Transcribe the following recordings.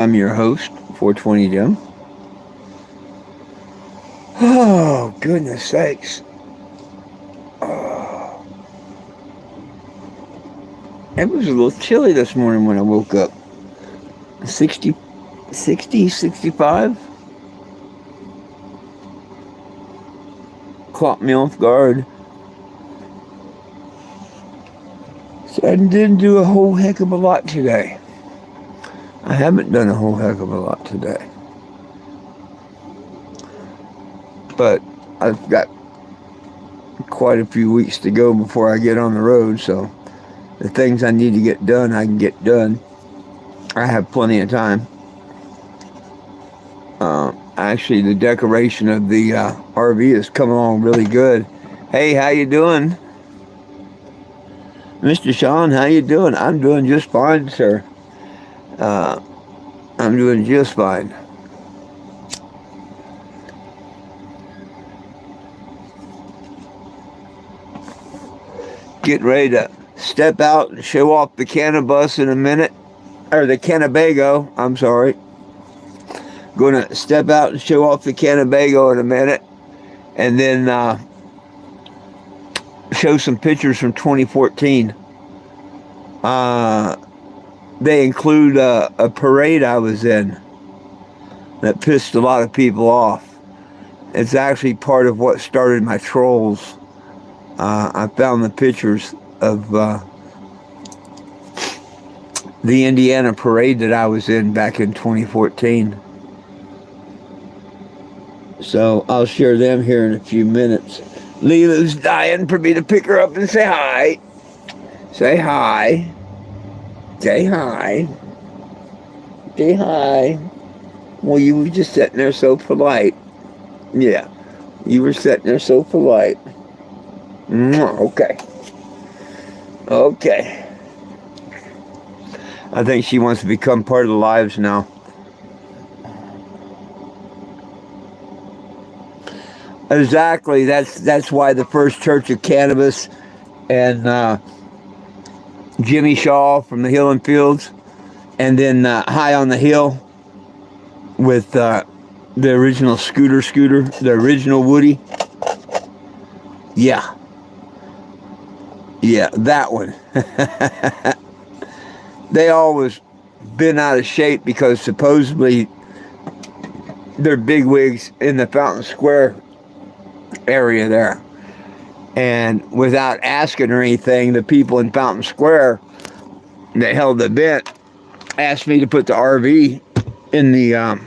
I'm your host, 420 Jim. Oh, goodness sakes. Oh, it was a little chilly this morning when I woke up. 60, 60, 65. Caught me off guard. So I didn't do a whole heck of a lot today. I haven't done a whole heck of a lot today. But I've got quite a few weeks to go before I get on the road, so the things I need to get done, I can get done. I have plenty of time. Actually, the decoration of the RV has come along really good. Hey, how you doing, Mr. Sean? How you doing? I'm doing just fine, sir. Uh, I'm doing just fine. Getting ready to step out and show off the Cannabus in a minute, or the Cannebago. I'm sorry. Going to step out and show off the Cannebago in a minute, and then show some pictures from 2014. They include a parade I was in that pissed a lot of people off. It's actually part of what started my trolls. I found the pictures of the Indiana parade that I was in back in 2014. So I'll share them here in a few minutes. Lilu's dying for me to pick her up and say hi. Say hi. Say hi. Say hi. Well, you were just sitting there so polite. Yeah, you were sitting there so polite. Okay. Okay. I think she wants to become part of the lives now. Exactly. That's why the First Church of Cannabis and Jimmy Shaw from the Hill and Fields, and then High on the Hill with the original Scooter, the original Woody. Yeah. Yeah, that one. They always been out of shape because supposedly they're bigwigs in the Fountain Square area there. And without asking or anything, the people in Fountain Square that held the event asked me to put the RV in the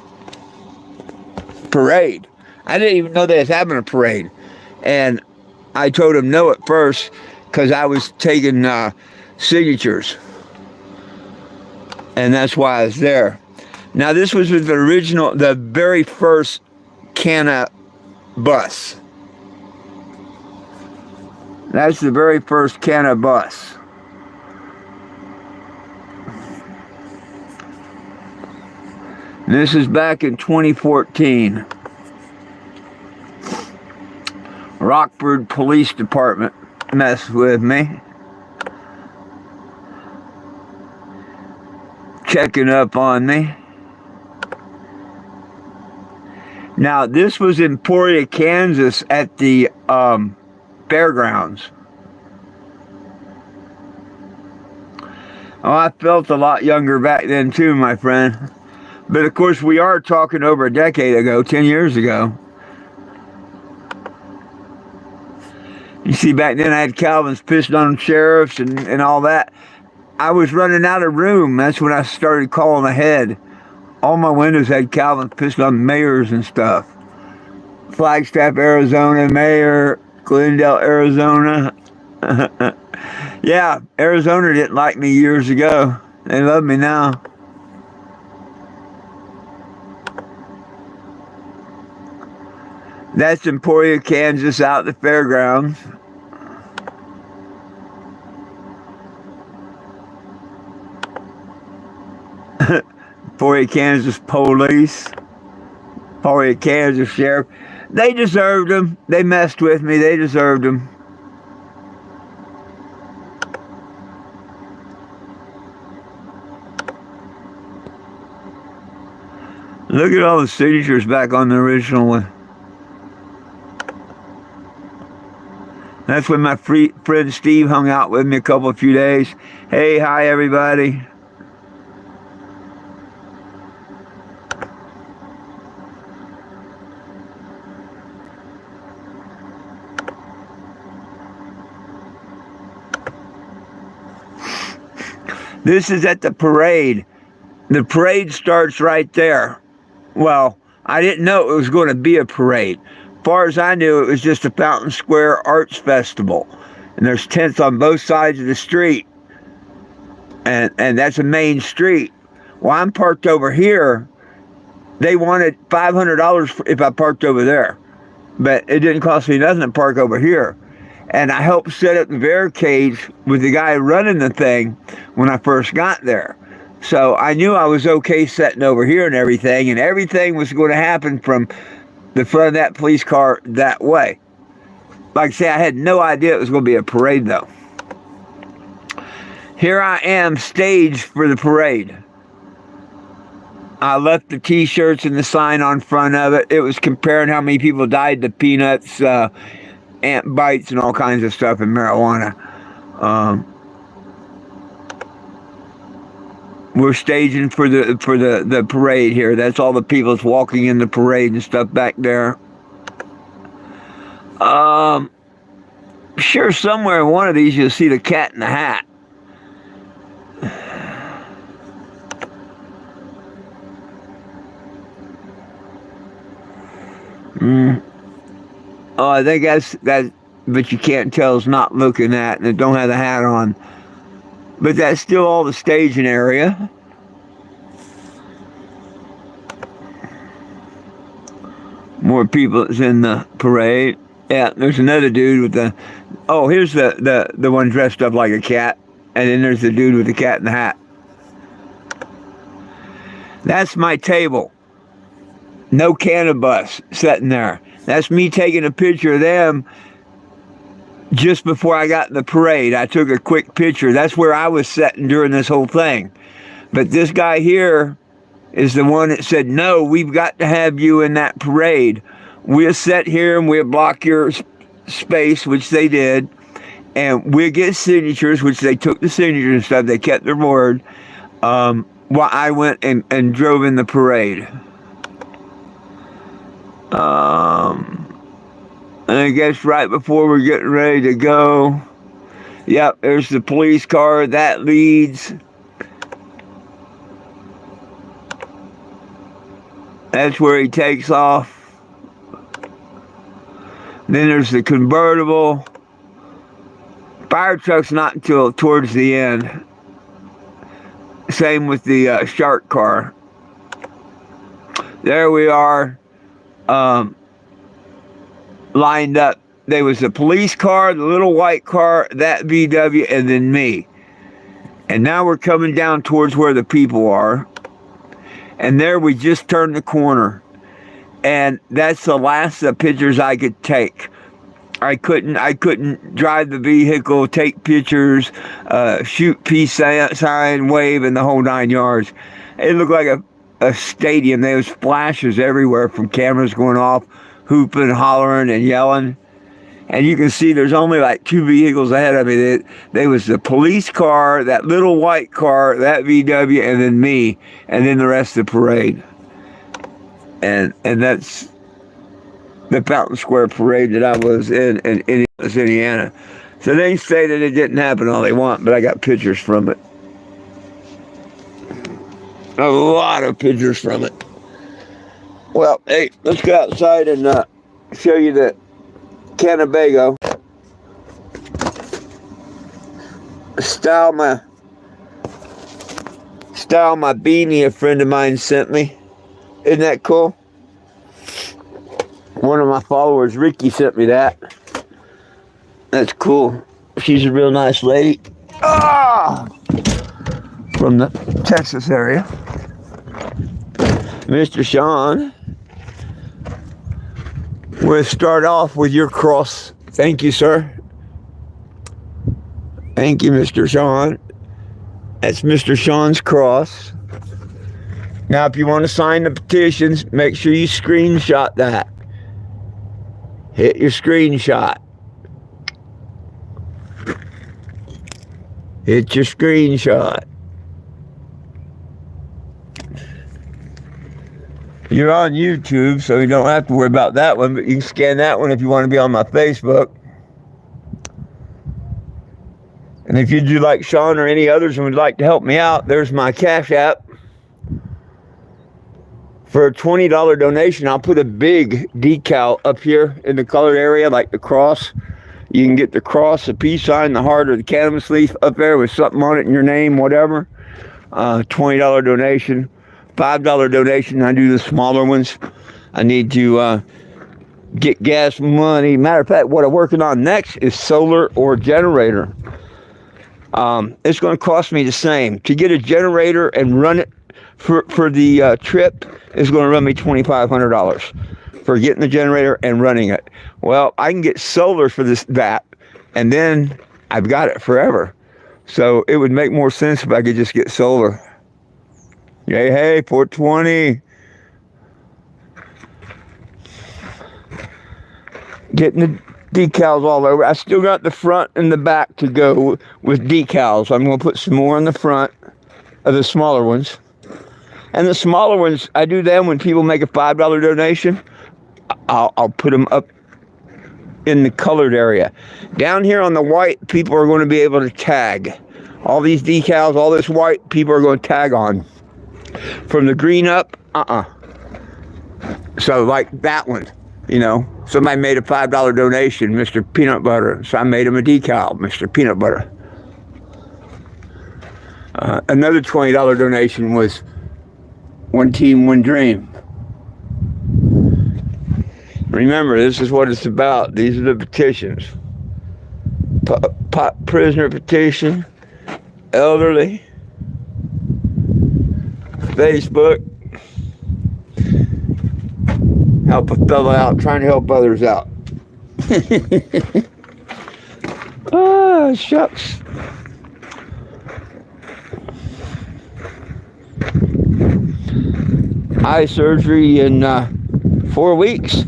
parade. I didn't even know they was having a parade. And I told them no at first because I was taking signatures. And that's why I was there. Now, this was with the very first Canna bus. That's the very first Canna bus. This is back in 2014. Rockford Police Department messed with me. Checking up on me. Now, this was in Emporia, Kansas at the fairgrounds. Oh, I felt a lot younger back then too, my friend. But of course, we are talking over a decade ago, 10 years ago. You see, back then I had Calvin's pissed on sheriffs and all that. I was running out of room. That's when I started calling ahead. All my windows had Calvin's pissed on mayors and stuff. Flagstaff, Arizona mayor, Glendale, Arizona. Yeah, Arizona didn't like me years ago. They love me now. That's Emporia, Kansas, out at the fairgrounds. Emporia, Kansas police. Emporia, Kansas sheriff. They deserved them. They messed with me. They deserved them. Look at all the signatures back on the original one. That's when my friend Steve hung out with me a few days. Hey, hi everybody. This is at the parade. The parade starts right there. Well, I didn't know it was going to be a parade. As far as I knew, it was just a Fountain Square Arts Festival. And there's tents on both sides of the street. And that's a main street. Well, I'm parked over here. They wanted $500 if I parked over there. But it didn't cost me nothing to park over here. And I helped set up the barricades with the guy running the thing when I first got there. So I knew I was okay sitting over here and everything was going to happen from the front of that police car that way. Like I say, I had no idea it was going to be a parade, though. Here I am, staged for the parade. I left the T-shirts and the sign on front of it. It was comparing how many people died to peanuts, ant bites, and all kinds of stuff, and marijuana. We're staging for the parade here. That's all the people that's walking in the parade and stuff back there. Sure, somewhere in one of these you'll see the Cat in the Hat. Oh, I think that's but you can't tell it's not looking at, and it don't have the hat on. But that's still all the staging area. More people that's in the parade. Yeah, there's another dude with the... Oh, here's the one dressed up like a cat. And then there's the dude with the cat in the hat. That's my table. No cannabis sitting there. That's me taking a picture of them just before I got in the parade. I took a quick picture. That's where I was sitting during this whole thing. But this guy here is the one that said, no, we've got to have you in that parade. We'll sit here and we'll block your space, which they did. And we'll get signatures, which they took the signatures and stuff. They kept their word. While I went and drove in the parade. And I guess right before we're getting ready to go, yep, there's the police car that leads. That's where he takes off. Then there's the convertible. Fire truck's not until towards the end. Same with the shark car. There we are. Lined up. There was the police car, the little white car, that VW, and then me. And now we're coming down towards where the people are. And there we just turned the corner. And that's the last of the pictures I could take. I couldn't drive the vehicle, take pictures, shoot peace sign, wave, and the whole 9 yards. It looked like a stadium. There was flashes everywhere from cameras going off, hooping, hollering, and yelling. And you can see there's only like 2 vehicles ahead of me. There was the police car, that little white car, that VW, and then me, and then the rest of the parade. And that's the Fountain Square parade that I was in Indiana. So they say that it didn't happen all they want, but I got pictures from it. A lot of pictures from it. Well, hey, let's go outside and show you the Cannebago. Style my beanie a friend of mine sent me. Isn't that cool? One of my followers, Ricky, sent me that. That's cool. She's a real nice lady. Ah! From the Texas area. Mr. Sean, we'll start off with your cross. Thank you, sir. Thank you, Mr. Sean. That's Mr. Sean's cross. Now, if you want to sign the petitions, make sure you screenshot that. Hit your screenshot. Hit your screenshot. You're on YouTube, so you don't have to worry about that one, but you can scan that one if you want to be on my Facebook. And if you do like Sean or any others and would like to help me out, there's my Cash App. For a $20 donation, I'll put a big decal up here in the colored area, like the cross. You can get the cross, the peace sign, the heart, or the cannabis leaf up there with something on it in your name, whatever. $20 donation. $5 donation. I do the smaller ones. I need to get gas money. Matter of fact, what I'm working on next is solar or generator. It's going to cost me the same. To get a generator and run it for the trip is going to run me $2,500 for getting the generator and running it. Well, I can get solar for that, and then I've got it forever. So it would make more sense if I could just get solar. Yay, hey, 420. Getting the decals all over. I still got the front and the back to go with decals. I'm going to put some more on the front of the smaller ones. And the smaller ones, I do them when people make a $5 donation. I'll put them up in the colored area. Down here on the white, people are going to be able to tag. All these decals, all this white, people are going to tag on. From the green up, So like that one, you know, somebody made a $5 donation, Mr. Peanut Butter. So I made him a decal, Mr. Peanut Butter. Another $20 donation was One Team, One Dream. Remember, this is what it's about. These are the petitions. Prisoner petition, elderly, Facebook, help a fella out, trying to help others out. Oh, shucks. Eye surgery in 4 weeks.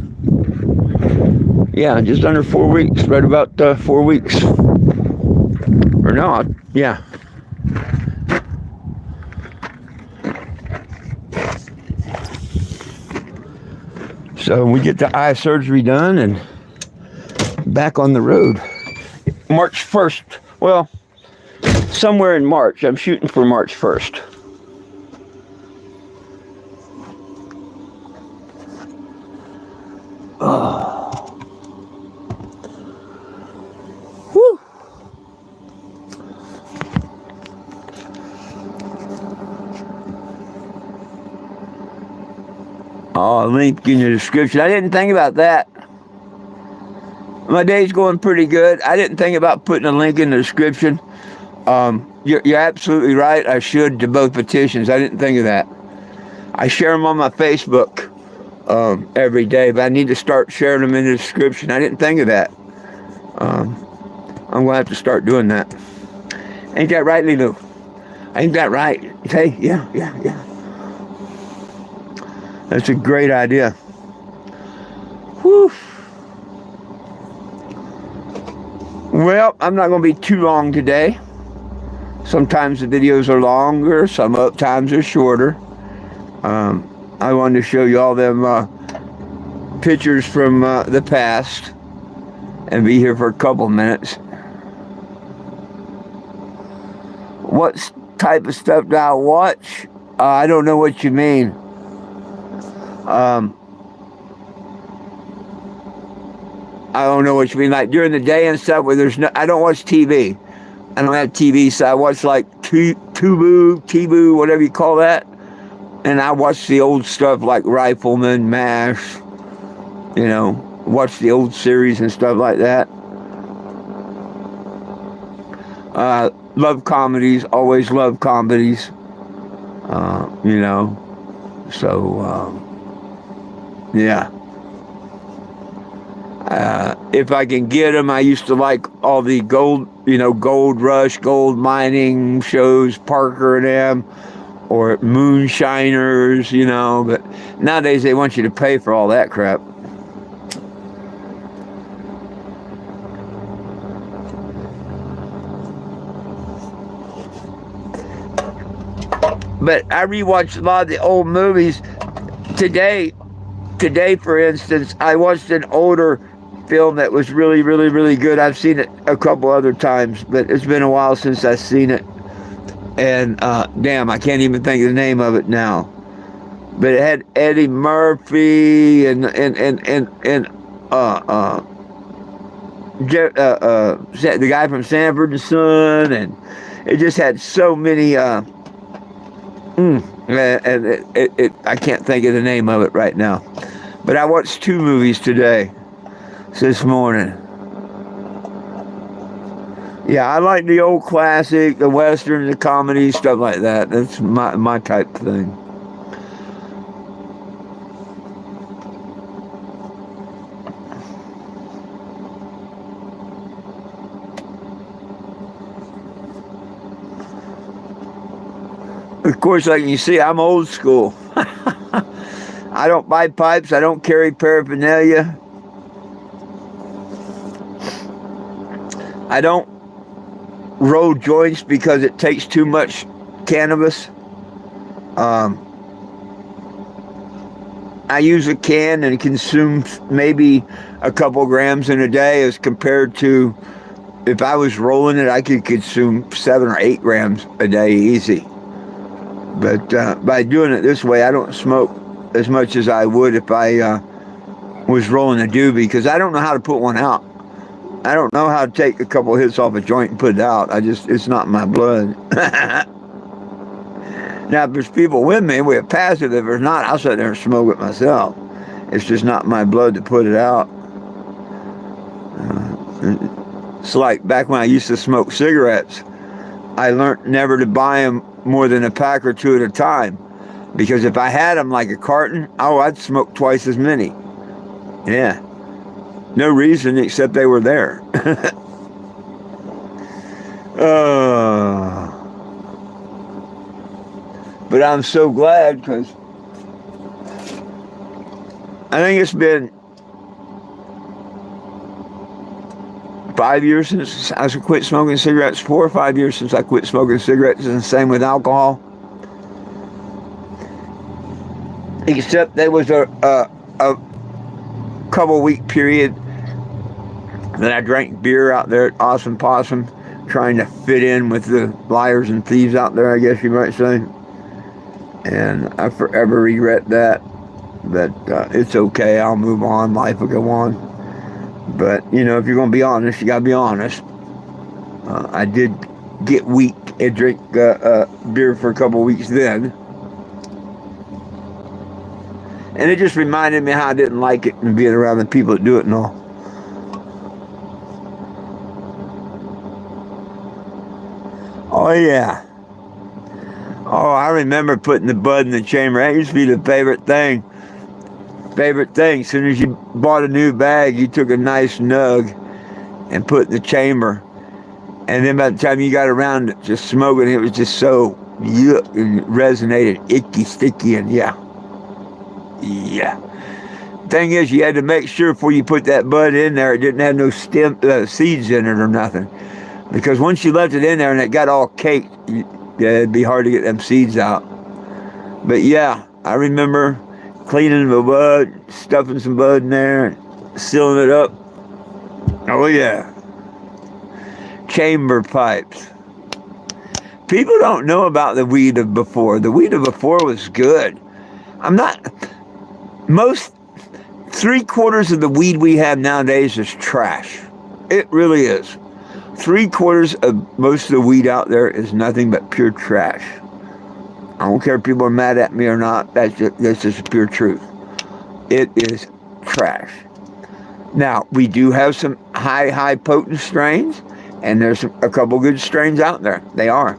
Yeah, just under 4 weeks, right about 4 weeks. Or no, yeah. So we get the eye surgery done and back on the road. March 1st, well, somewhere in March. I'm shooting for March 1st. Whew. Oh, link in the description. I didn't think about that. My day's going pretty good. I didn't think about putting a link in the description. You're absolutely right. I should to both petitions. I didn't think of that. I share them on my Facebook every day, but I need to start sharing them in the description. I didn't think of that. I'm going to have to start doing that. Ain't that right, Lulu? Ain't that right? Hey, yeah. That's a great idea. Whew. Well, I'm not going to be too long today. Sometimes the videos are longer, sometimes they're shorter. I wanted to show you all them pictures from the past and be here for a couple minutes. What type of stuff do I watch? I don't know what you mean. I don't know what you mean. Like during the day and stuff, where there's no, I don't watch TV. I don't have TV, so I watch like Tubu, whatever you call that. And I watch the old stuff like Rifleman, MASH. You know, watch the old series and stuff like that. Love comedies, always love comedies. You know, so yeah. If I can get them, I used to like all the gold rush, gold mining shows, Parker and them, or moonshiners, you know. But nowadays they want you to pay for all that crap. But I rewatched a lot of the old movies today. Today, for instance, I watched an older film that was really, really, really good. I've seen it a couple other times, but it's been a while since I've seen it. And damn, I can't even think of the name of it now. But it had Eddie Murphy and the guy from Sanford and Son, and it just had so many. I can't think of the name of it right now. But I watched 2 movies today, this morning. Yeah, I like the old classic, the western, the comedy, stuff like that. That's my type of thing. Of course, like you see, I'm old school. I don't buy pipes. I don't carry paraphernalia. I don't roll joints because it takes too much cannabis. I use a can and consume maybe a couple grams in a day, as compared to if I was rolling it, I could consume 7 or 8 grams a day easy. But by doing it this way, I don't smoke as much as I would if I was rolling a doobie, because I don't know how to put one out. I don't know how to take a couple hits off a joint and put it out. It's not in my blood. Now, if there's people with me, we're passive. If there's not, I'll sit there and smoke it myself. It's just not in my blood to put it out. It's like back when I used to smoke cigarettes. I learned never to buy them more than a pack or 2 at a time. Because if I had them like a carton, I'd smoke twice as many. Yeah. No reason except they were there. But I'm so glad, because I think it's been 5 years since I quit smoking cigarettes. 4 or 5 years since I quit smoking cigarettes, and the same with alcohol. Except there was a couple week period that I drank beer out there at Awesome Possum, trying to fit in with the liars and thieves out there, I guess you might say. And I forever regret that. But it's okay. I'll move on. Life will go on. But, if you're going to be honest, you got to be honest. I did get weak and drink beer for a couple weeks then. And it just reminded me how I didn't like it, and being around the people that do it and all. Oh, yeah. Oh, I remember putting the bud in the chamber. That used to be the favorite thing. As soon as you bought a new bag, you took a nice nug and put in the chamber. And then by the time you got around to just smoking, it was just so yuck, and it resonated, icky, sticky, and yeah. Thing is, you had to make sure before you put that bud in there, it didn't have no seeds in it or nothing. Because once you left it in there and it got all caked, it'd be hard to get them seeds out. But yeah, I remember cleaning the bud, stuffing some bud in there, and sealing it up. Oh yeah. Chamber pipes. People don't know about the weed of before. The weed of before was good. 3/4 of the weed we have nowadays is trash. It really is. 3/4 of most of the weed out there is nothing but pure trash. I don't care if people are mad at me or not. That's just pure truth. It is trash. Now, we do have some high potent strains, and there's a couple good strains out there. They are.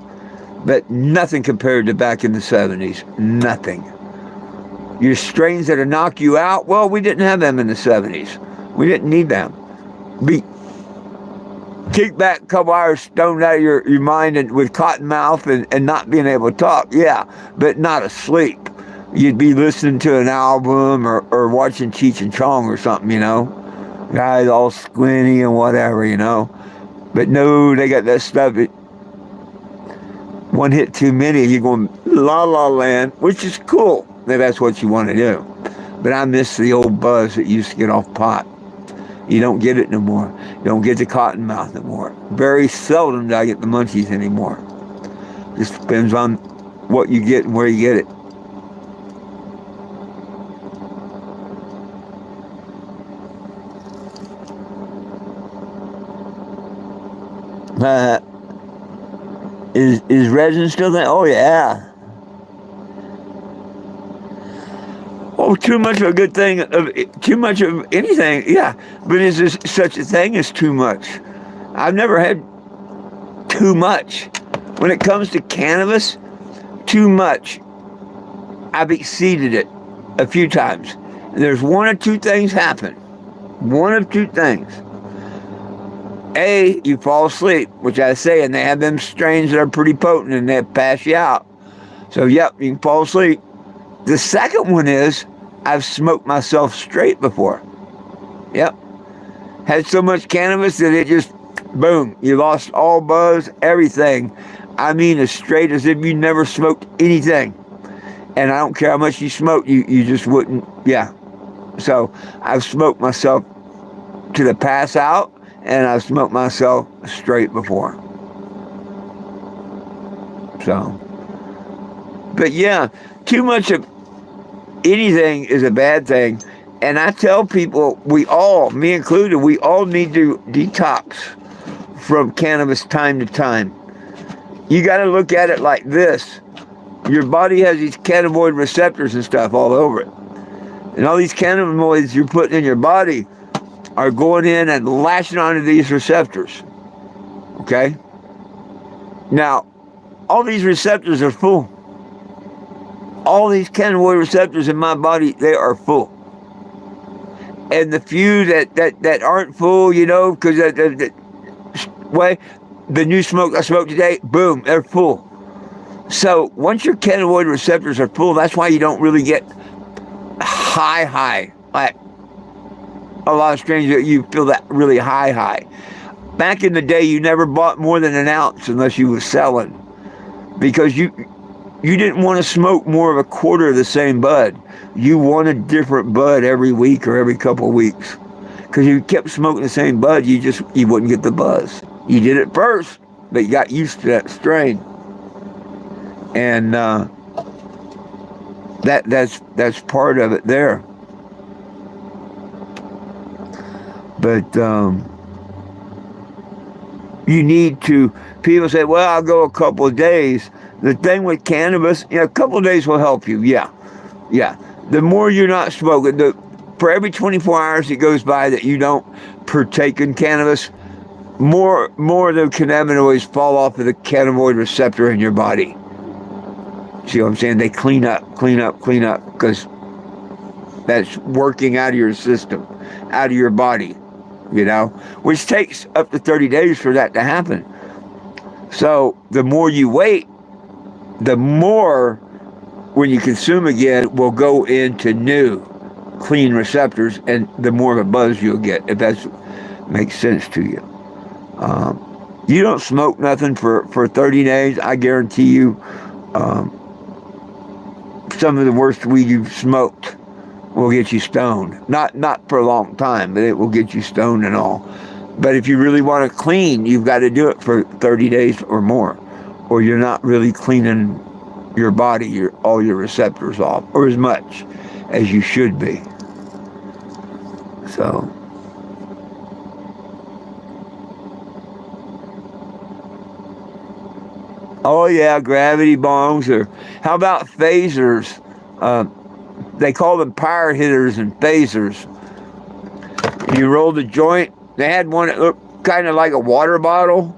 But nothing compared to back in the 70s. Nothing. Your strains that'll knock you out, well, we didn't have them in the 70s. We didn't need them. kick back a couple hours stoned out of your mind and with cotton mouth and not being able to talk, yeah, but not asleep. You'd be listening to an album or watching Cheech and Chong or something, Guys all squinty and whatever. But no, they got that stuff. One hit too many, you're going la la land, which is cool if that's what you want to do. But I miss the old buzz that used to get off pot. You don't get it no more. You don't get the cotton mouth no more. Very seldom do I get the munchies anymore. Just depends on what you get and where you get it. Is resin still there? Oh yeah. Oh, too much of a good thing, too much of anything, yeah. But is there such a thing as too much? I've never had too much. When it comes to cannabis, too much. I've exceeded it a few times. And there's one or two things happen. One of two things. A, you fall asleep, which I say, and they have them strains that are pretty potent and they pass you out. So, yep, you can fall asleep. The second one is, I've smoked myself straight before. Yep. Had so much cannabis that it just, boom, you lost all buzz, everything. I mean, as straight as if you never smoked anything. And I don't care how much you smoke, you just wouldn't, yeah. So, I've smoked myself to the pass out, and I've smoked myself straight before. So, but yeah, too much of anything is a bad thing. And I tell people, we all, me included, we all need to detox from cannabis time to time. You got to look at it like this. Your body has these cannabinoid receptors and stuff all over it. And all these cannabinoids you're putting in your body are going in and latching onto these receptors. Okay? Now, all these receptors are full. All these cannabinoid receptors in my body, they are full. And the few that aren't full, because the new smoke I smoked today, boom, they're full. So once your cannabinoid receptors are full, that's why you don't really get high, like a lot of strains, you feel that really high. Back in the day, you never bought more than an ounce unless you was selling, because you didn't want to smoke more of a quarter of the same bud. You wanted different bud every week or every couple of weeks, because you kept smoking the same bud, you wouldn't get the buzz. You did it first, but you got used to that strain, and that's part of it there. But you need to, people say, well, I'll go a couple of days. The thing with cannabis, a couple of days will help you, yeah. The more you're not smoking, for every 24 hours that goes by that you don't partake in cannabis, more of the cannabinoids fall off of the cannabinoid receptor in your body. See what I'm saying? They clean up, because that's working out of your system, out of your body, which takes up to 30 days for that to happen. So the more you wait, the more, when you consume again, will go into new, clean receptors, and the more of a buzz you'll get, if that makes sense to you. You don't smoke nothing for 30 days, I guarantee you, some of the worst weed you've smoked will get you stoned. Not for a long time, but it will get you stoned and all. But if you really want to clean, you've got to do it for 30 days or more, or you're not really cleaning your body, all your receptors off, or as much as you should be. So, oh yeah, gravity bongs, or how about phasers? They call them power hitters and phasers. You roll the joint. They had one that looked kind of like a water bottle.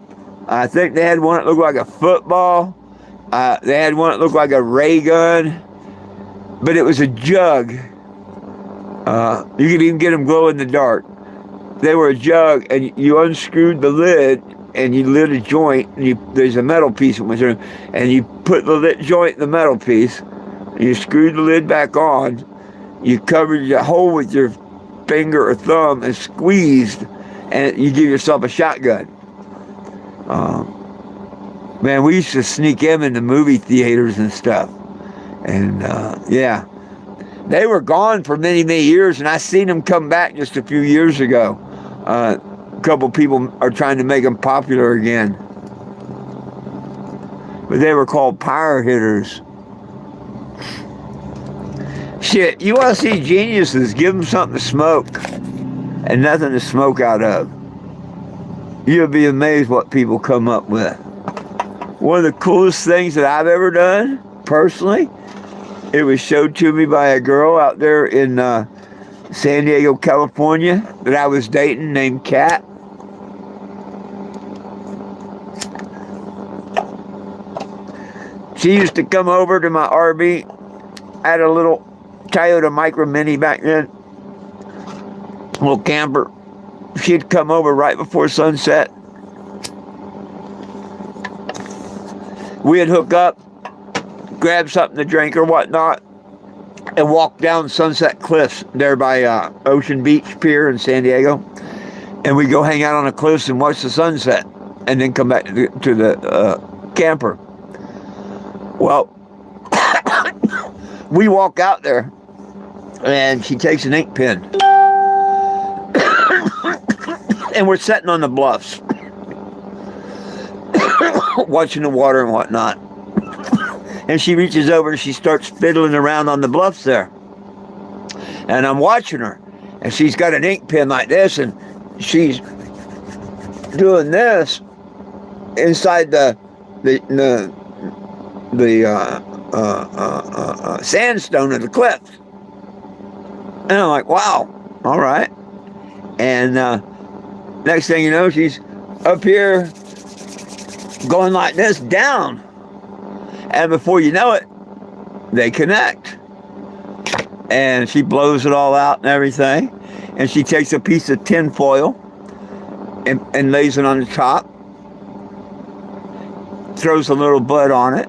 I think they had one that looked like a football. They had one that looked like a ray gun, but it was a jug. You could even get them glow in the dark. They were a jug, and you unscrewed the lid, and you lit a joint, and there's a metal piece, and you put the lit joint in the metal piece, and you screwed the lid back on, you covered the hole with your finger or thumb and squeezed, and you give yourself a shotgun. Man, we used to sneak them into movie theaters and stuff. And yeah, they were gone for many, many years, and I seen them come back just a few years ago. A couple people are trying to make them popular again. But they were called power hitters. Shit, you want to see geniuses, give them something to smoke and nothing to smoke out of. You'll be amazed what people come up with. One of the coolest things that I've ever done, personally, it was showed to me by a girl out there in San Diego, California, that I was dating, named Kat. She used to come over to my RV. I had a little Toyota Micro Mini back then, a little camper. She'd come over right before sunset. We'd hook up, grab something to drink or whatnot, and walk down Sunset Cliffs there by Ocean Beach Pier in San Diego. And we'd go hang out on the cliffs and watch the sunset, and then come back to the camper. Well, we walk out there, and she takes an ink pen. And we're sitting on the bluffs, watching the water and whatnot. And she reaches over and she starts fiddling around on the bluffs there. And I'm watching her, and she's got an ink pen like this, and she's doing this inside the sandstone of the cliffs. And I'm like, wow, all right. And next thing you know, she's up here going like this down. And before you know it, they connect. And she blows it all out and everything. And she takes a piece of tin foil and lays it on the top, throws a little bud on it,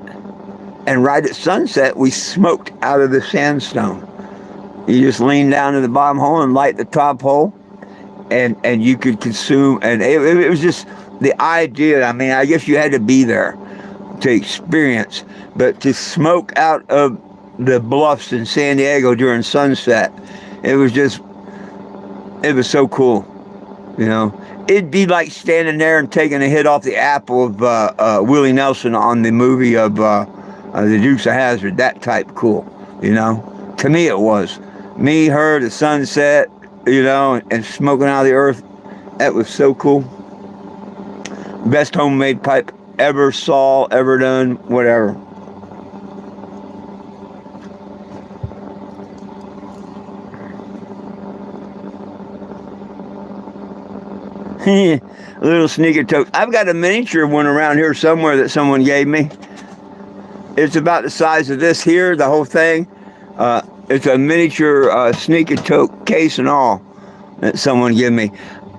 and right at sunset, we smoked out of the sandstone. You just lean down to the bottom hole and light the top hole, and you could consume. And it was just the idea. I mean, I guess you had to be there to experience, but to smoke out of the bluffs in San Diego during sunset, it was so cool. You know, it'd be like standing there and taking a hit off the apple of Willie Nelson on the movie of the Dukes of Hazzard. That type cool, you know. To me, it was. Me, her, the sunset, you know, and smoking out of the earth. That was so cool. Best homemade pipe ever saw, ever done, whatever. Little sneaker tote. I've got a miniature one around here somewhere that someone gave me. It's about the size of this here, the whole thing. It's a miniature sneaker tote, case and all, that someone gave me.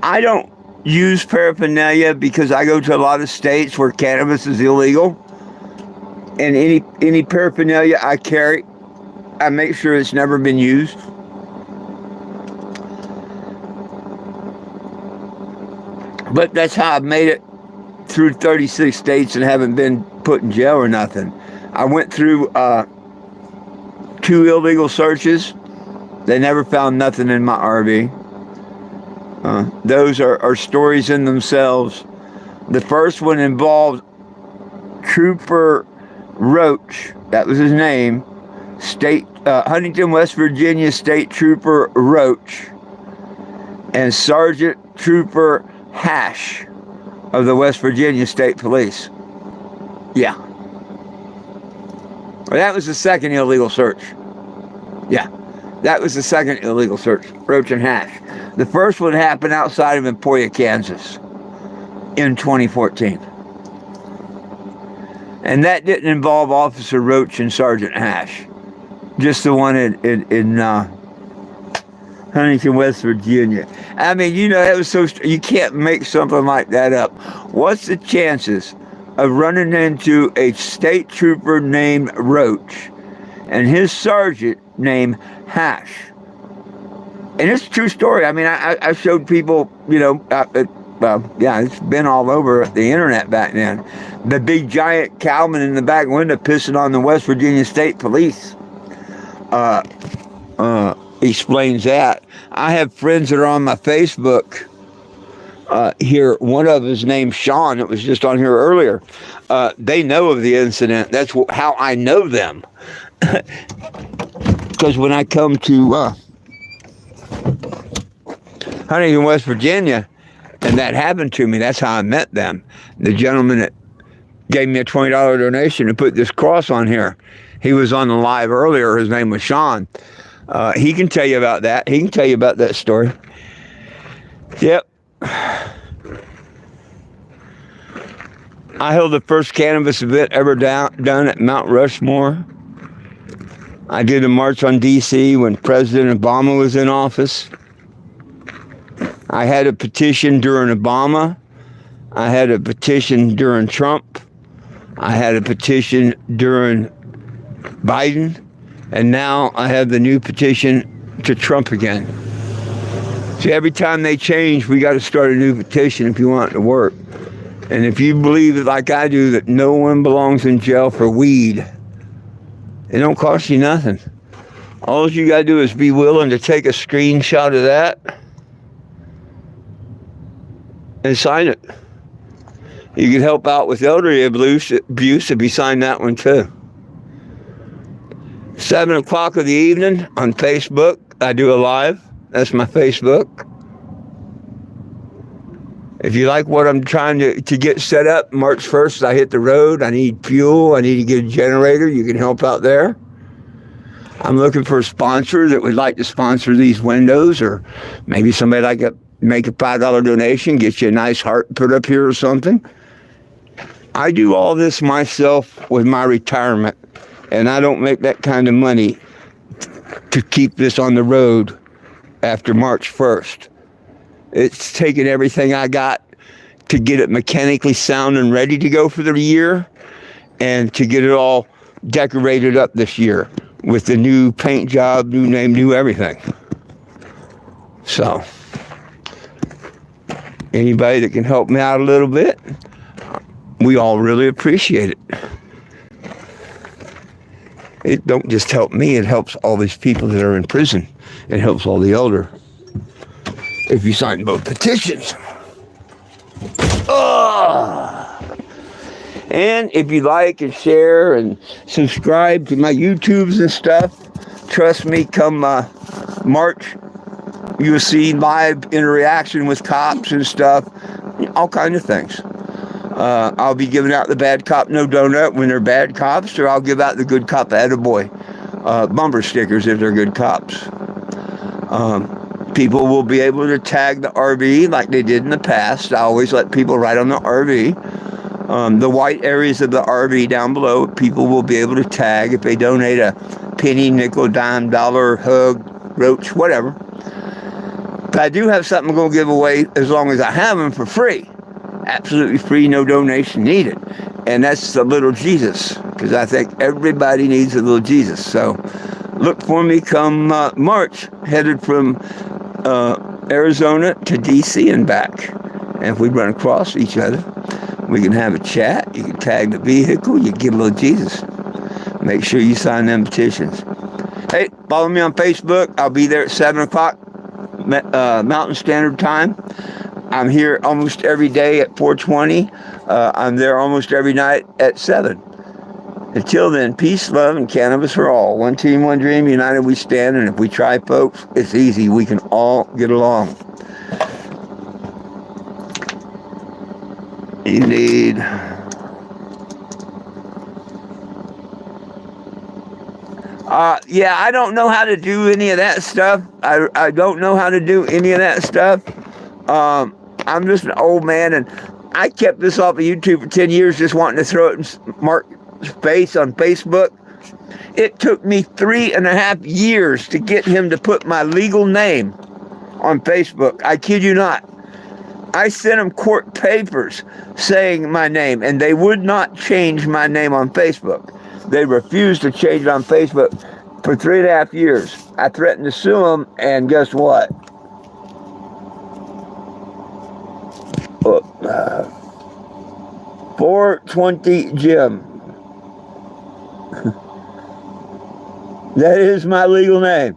I don't use paraphernalia because I go to a lot of states where cannabis is illegal. And any paraphernalia I carry, I make sure it's never been used. But that's how I've made it through 36 states and haven't been put in jail or nothing. I went through 2 illegal searches. They never found nothing in my RV. Those are stories in themselves. The first one involved Trooper Roach. That was his name. Huntington, West Virginia State Trooper Roach. And Sergeant Trooper Hash of the West Virginia State Police. Yeah. Well, that was the second illegal search. Yeah. That was the second illegal search. Roach and Hash. The first one happened outside of Emporia, Kansas in 2014. And that didn't involve Officer Roach and Sergeant Hash. Just the one in Huntington, West Virginia. I mean, you know, that was so, you can't make something like that up. What's the chances of running into a state trooper named Roach and his sergeant named Hash? And it's a true story. I mean, I showed people, you know, well, yeah, it's been all over the internet back then. The big giant cowman in the back window pissing on the West Virginia State Police. Explains that. I have friends that are on my Facebook here. One of them is named Sean. It was just on here earlier. They know of the incident. That's how I know them. Because when I come to Huntington, West Virginia, and that happened to me, that's how I met them. The gentleman that gave me a $20 donation to put this cross on here, he was on the live earlier. His name was Sean. He can tell you about that. He can tell you about that story. Yep. I held the first cannabis event ever done at Mount Rushmore. I did a march on D.C. when President Obama was in office. I had a petition during Obama. I had a petition during Trump. I had a petition during Biden. And now I have the new petition to Trump again. See, every time they change, we got to start a new petition if you want it to work. And if you believe, like I do, that no one belongs in jail for weed, it don't cost you nothing. All you got to do is be willing to take a screenshot of that and sign it. You can help out with elderly abuse if you sign that one too. 7 o'clock of the evening on Facebook, I do a live. That's my Facebook. If you like what I'm trying to get set up, March 1st, I hit the road. I need fuel. I need to get a generator. You can help out there. I'm looking for a sponsor that would like to sponsor these windows, or maybe somebody like to make a $5 donation, get you a nice heart put up here or something. I do all this myself with my retirement. And I don't make that kind of money to keep this on the road after March 1st. It's taken everything I got to get it mechanically sound and ready to go for the year, and to get it all decorated up this year with the new paint job, new name, new everything. So, anybody that can help me out a little bit, we all really appreciate it. It don't just help me, it helps all these people that are in prison. It helps all the elder. If you sign both petitions. And if you like and share and subscribe to my YouTubes and stuff, trust me, come March, you'll see live interaction with cops and stuff, all kinds of things. I'll be giving out the bad cop no donut when they're bad cops, or I'll give out the good cop attaboy bumper stickers if they're good cops. People will be able to tag the RV like they did in the past. I always let people write on the RV. The white areas of the RV down below, people will be able to tag if they donate a penny, nickel, dime, dollar, hug, roach, whatever. But I do have something I'm going to give away as long as I have them for free. Absolutely free, no donation needed. And that's the little Jesus, because I think everybody needs a little Jesus. So look for me come March, headed from Arizona to D.C. and back. And if we run across each other, we can have a chat. You can tag the vehicle. You can give a little Jesus. Make sure you sign them petitions. Hey, follow me on Facebook. I'll be there at 7 o'clock Mountain Standard Time. I'm here almost every day at 4:20. I'm there almost every night at 7. Until then, peace, love, and cannabis for all. One team, one dream, united we stand. And if we try, folks, it's easy. We can all get along. Indeed. Yeah, I don't know how to do any of that stuff. I don't know how to do any of that stuff. I'm just an old man, and I kept this off of YouTube for 10 years just wanting to throw it in Mark's face on Facebook. It took me 3.5 years to get him to put my legal name on Facebook. I kid you not. I sent them court papers saying my name, and they would not change my name on Facebook. They refused to change it on Facebook for 3.5 years. I threatened to sue them, and guess what? 420 Jim. That is my legal name.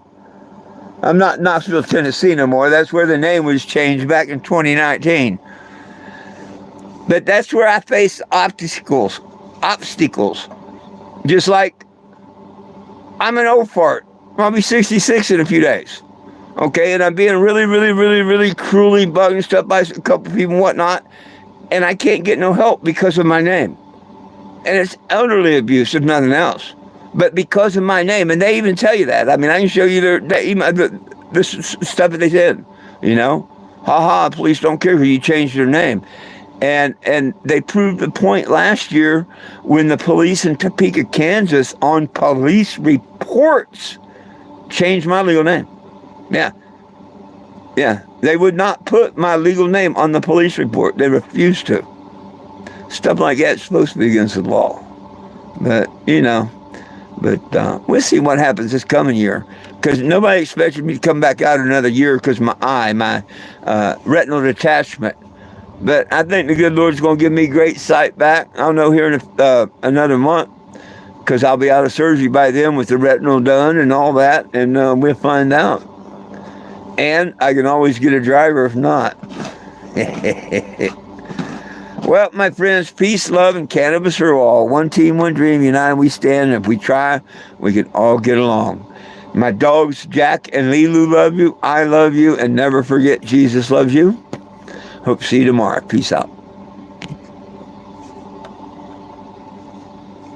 I'm not in Knoxville, Tennessee no more. That's where the name was changed back in 2019. But that's where I face obstacles. Just like I'm an old fart. I'll be 66 in a few days. Okay, and I'm being really cruelly bugged and stuff by a couple of people and whatnot. And I can't get no help because of my name. And it's elderly abuse, if nothing else. But because of my name, and they even tell you that. I mean, I can show you the stuff that they said, you know. Police don't care who you changed their name. And they proved the point last year when the police in Topeka, Kansas, on police reports, changed my legal name. Yeah. They would not put my legal name on the police report. They refused to. Stuff like that's supposed to be against the law. But, we'll see what happens this coming year. Because nobody expected me to come back out another year because my retinal detachment. But I think the good Lord's going to give me great sight back. I'll know here in another month. Because I'll be out of surgery by then with the retinal done and all that. And we'll find out. And I can always get a driver if not. Well, my friends, peace, love, and cannabis for all. One team, one dream, united we stand. And if we try, we can all get along. My dogs, Jack and Lilu, love you. I love you. And never forget, Jesus loves you. Hope to see you tomorrow. Peace out.